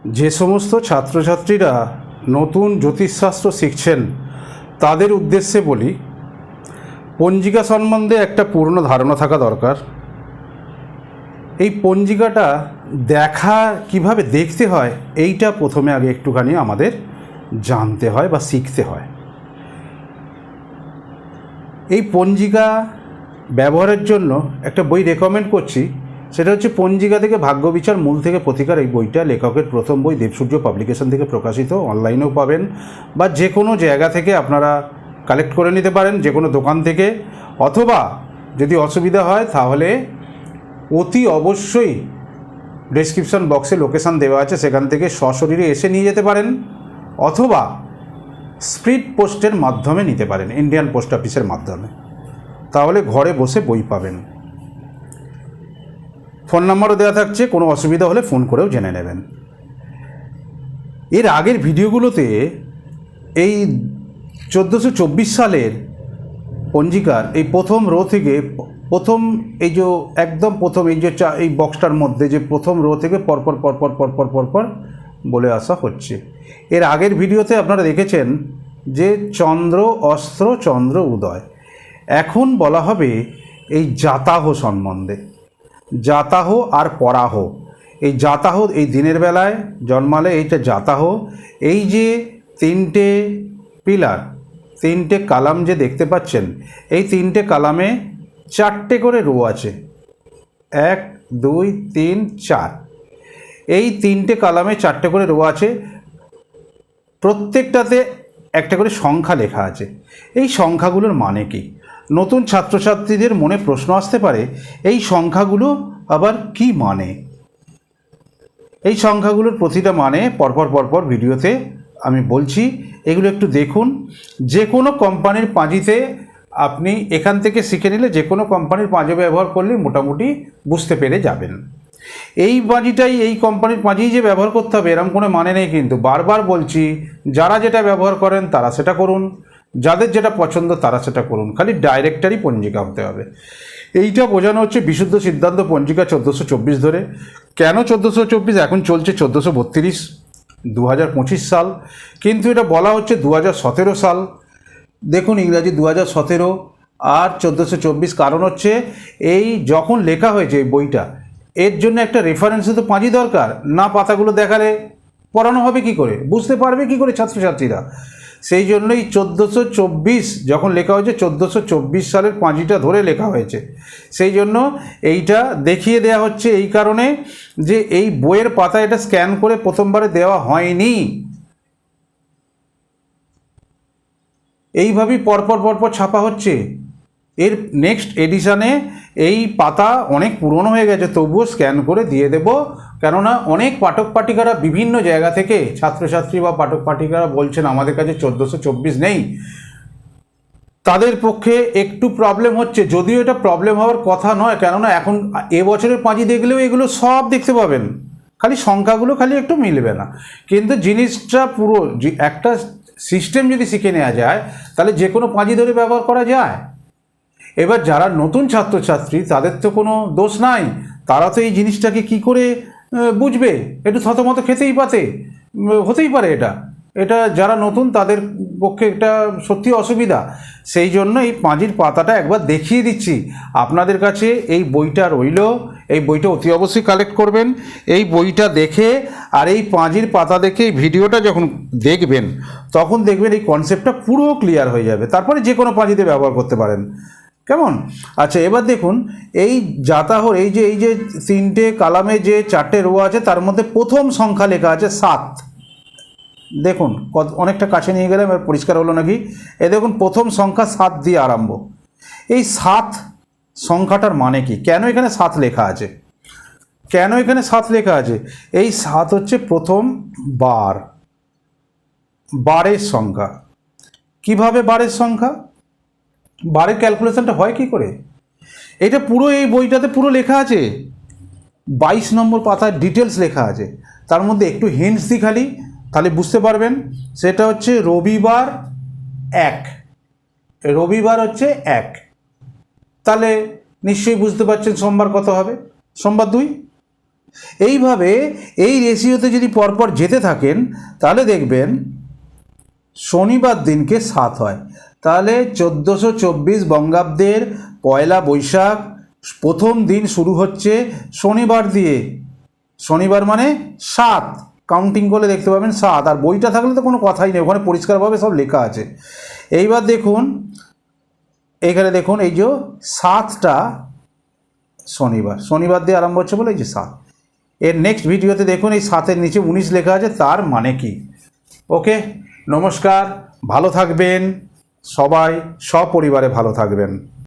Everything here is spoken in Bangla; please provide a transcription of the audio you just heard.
যে সমস্ত ছাত্রছাত্রীরা নতুন জ্যোতিষশাস্ত্র শিখছেন তাদের উদ্দেশ্যে বলি, পঞ্জিকা সম্বন্ধে একটা পূর্ণ ধারণা থাকা দরকার। এই পঞ্জিকাটা কিভাবে দেখতে হয় এইটা প্রথমে আগে একটুখানি আমাদের জানতে হয় বা শিখতে হয়। এই পঞ্জিকা ব্যবহারের জন্য একটা বই রেকমেন্ড করছি, সেটা হচ্ছে পঞ্জিকা থেকে ভাগ্যবিচার, মূল থেকে প্রতিকার। এই বইটা লেখকের প্রথম বই, দেবসূর্য পাবলিকেশন থেকে প্রকাশিত। অনলাইনেও পাবেন বা যে কোনো জায়গা থেকে আপনারা কালেক্ট করে নিতে পারেন, যে কোনো দোকান থেকে। অথবা যদি অসুবিধা হয় তাহলে অতি অবশ্যই ডেসক্রিপশন বক্সে লোকেশান দেওয়া আছে, সেখান থেকে সশরীরে এসে নিয়ে যেতে পারেন, অথবা স্পিড পোস্টের মাধ্যমে নিতে পারেন, ইন্ডিয়ান পোস্ট অফিসের মাধ্যমে। তাহলে ঘরে বসে বই পাবেন। ফোন নাম্বারও দেওয়া থাকছে, কোনো অসুবিধা হলে ফোন করেও জেনে নেবেন। এর আগের ভিডিওগুলোতে এই 1424 সালের পঞ্জিকার এই প্রথম রো থেকে প্রথম এই যে একদম প্রথম এই যে এই বক্সটার মধ্যে যে প্রথম রো থেকে পরপর পরপর পরপর পরপর বলে আসা হচ্ছে। এর আগের ভিডিওতে আপনারা দেখেছেন যে চন্দ্র অস্ত্র, চন্দ্র উদয়। এখন বলা হবে এই জাতাহ সম্বন্ধে। জাতাহ আর পরাহ। এই জাতাহ এই দিনের বেলায় জন্মালে এইটা জাতাহ। এই যে তিনটে পিলার, তিনটে কালাম যে দেখতে পাচ্ছেন, এই তিনটে কালামে চারটে করে রো আছে, 1 2 3 4। এই তিনটে কালামে চারটে করে রো আছে, প্রত্যেকটাতে একটা করে সংখ্যা লেখা আছে। এই সংখ্যাগুলোর মানে কি? নতুন ছাত্রছাত্রীদের মনে প্রশ্ন আসতে পারে, এই সংখ্যাগুলো আবার কি মানে? এই সংখ্যাগুলোর প্রতিটা মানে পরপর পরপর ভিডিওতে আমি বলছি, এগুলো একটু দেখুন। যে কোনো কোম্পানির পাঁজিতে আপনি এখান থেকে শিখে নিলে যে কোনো কোম্পানির পাঁজি ব্যবহার করলে মোটামুটি বুঝতে পেরে যাবেন। এই পাঁজিটাই, এই কোম্পানির পাঁজিই যে ব্যবহার করতে হবে এরকম কোনো মানে নেই, কিন্তু বারবার বলছি, যারা যেটা ব্যবহার করেন তারা সেটা করুন, যাদের যেটা পছন্দ তারা সেটা করুন, খালি ডাইরেক্টারি পঞ্জিকা হতে হবে। এইটা বোঝানো হচ্ছে বিশুদ্ধ সিদ্ধান্ত পঞ্জিকা 1424 ধরে। কেন 1424? এখন চলছে 1432, 2025 সাল, কিন্তু এটা বলা হচ্ছে 2017 সাল। দেখুন ইংরাজি 2017 আর 1424, কারণ হচ্ছে এই যখন লেখা হয়েছে এই বইটা, এর জন্য একটা রেফারেন্সে তো পাঁজি দরকার। না পাতাগুলো দেখালে পড়ানো হবে কি করে, বুঝতে পারবে কি করে ছাত্রছাত্রীরা? সেই জন্যই 1424 যখন লেখা হয়েছে, 1424 সালের পাঁজিটা ধরে লেখা হয়েছে। সেই জন্য এইটা দেখিয়ে দেওয়া হচ্ছে এই কারণে যে এই বইয়ের পাতা এটা স্ক্যান করে প্রথমবারে দেওয়া হয়নি। এইভাবেই পরপর পরপর ছাপা হচ্ছে। এর নেক্সট এডিশানে এই পাতা অনেক পুরনো হয়ে গেছে, তবুও স্ক্যান করে দিয়ে দেব। কেননা অনেক পাঠক পাঠিকারা বিভিন্ন জায়গা থেকে, ছাত্রছাত্রী বা পাঠক পাঠিকারা বলছেন আমাদের কাছে 1424 নেই। তাদের পক্ষে একটু প্রবলেম হচ্ছে, যদিও এটা প্রবলেম হওয়ার কথা নয়, কেননা এখন এবছরের পাঁজি দেখলেও এগুলো সব দেখতে পাবেন, খালি সংখ্যাগুলো খালি একটু মিলবে না। কিন্তু জিনিসটা পুরো একটা সিস্টেম যদি শিখে নেওয়া যায় তাহলে যে কোনো পাঁজি ধরে ব্যবহার করা যায়। এবার যারা নতুন ছাত্রছাত্রী তাদের তো কোনো দোষ নাই, তারা তো এই জিনিসটাকে কি করে বুঝবে? একটু থতমত হতেই পারে। এটা এটা যারা নতুন তাদের পক্ষে এটা সত্যি অসুবিধা। সেই জন্য এই পাঁজির পাতাটা একবার দেখিয়ে দিচ্ছি আপনাদের কাছে। এই বইটা রইল, এই বইটা অতি অবশ্যই কালেক্ট করবেন। এই বইটা দেখে আর এই পাঁজির পাতা দেখে এই ভিডিওটা যখন দেখবেন, তখন দেখবেন এই কনসেপ্টটা পুরো ক্লিয়ার হয়ে যাবে। তারপরে যে কোনো পাঁজিতে ব্যবহার করতে পারেন। কেমন? আচ্ছা, এবার দেখুন এই জাতাহর এই যে তিনটে কালামে যে চারটে রো আছে, তার মধ্যে প্রথম সংখ্যা লেখা আছে 7। দেখুন অনেকটা কাছে নিয়ে গেলাম, এবার পরিষ্কার হলো নাকি? এই দেখুন প্রথম সংখ্যা 7 দিয়ে আরম্ভ। এই 7 সংখ্যাটার মানে কি? কেন এখানে 7 লেখা আছে? এই 7 হচ্ছে প্রথম বারের সংখ্যা। কিভাবে বারের সংখ্যা? বারের ক্যালকুলেশনটা হয় কি করে? এটা পুরো এই বইটাতে পুরো লেখা আছে, 22 নম্বর পাতায় ডিটেলস লেখা আছে। তার মধ্যে একটু হিন্টস দিই খালি, তাহলে বুঝতে পারবেন। সেটা হচ্ছে রবিবার 1, রবিবার হচ্ছে 1, তাহলে নিশ্চয়ই বুঝতে পারছেন সোমবার কত হবে? সোমবার 2, এইভাবে এই রেশিওতে যদি পরপর যেতে থাকেন তাহলে দেখবেন শনিবার দিনকে 7 হয়। তাহলে 1424 বঙ্গাব্দের পয়লা বৈশাখ প্রথম দিন শুরু হচ্ছে শনিবার দিয়ে। শনিবার মানে 7, কাউন্টিং করলে দেখতে পাবেন 7, আর বইটা থাকলে তো কোনো কথাই নেই, ওখানে পরিষ্কারভাবে সব লেখা আছে। এইবার দেখুন এখানে দেখুন এই যে 7টা শনিবার দিয়ে আরম্ভ হচ্ছে বলে এই যে 7। এর নেক্সট ভিডিওতে দেখুন এই 7-এর নিচে 19 লেখা আছে, তার মানে কি। ওকে, নমস্কার, ভালো থাকবেন সবাই, সপরিবারে ভালো থাকবেন।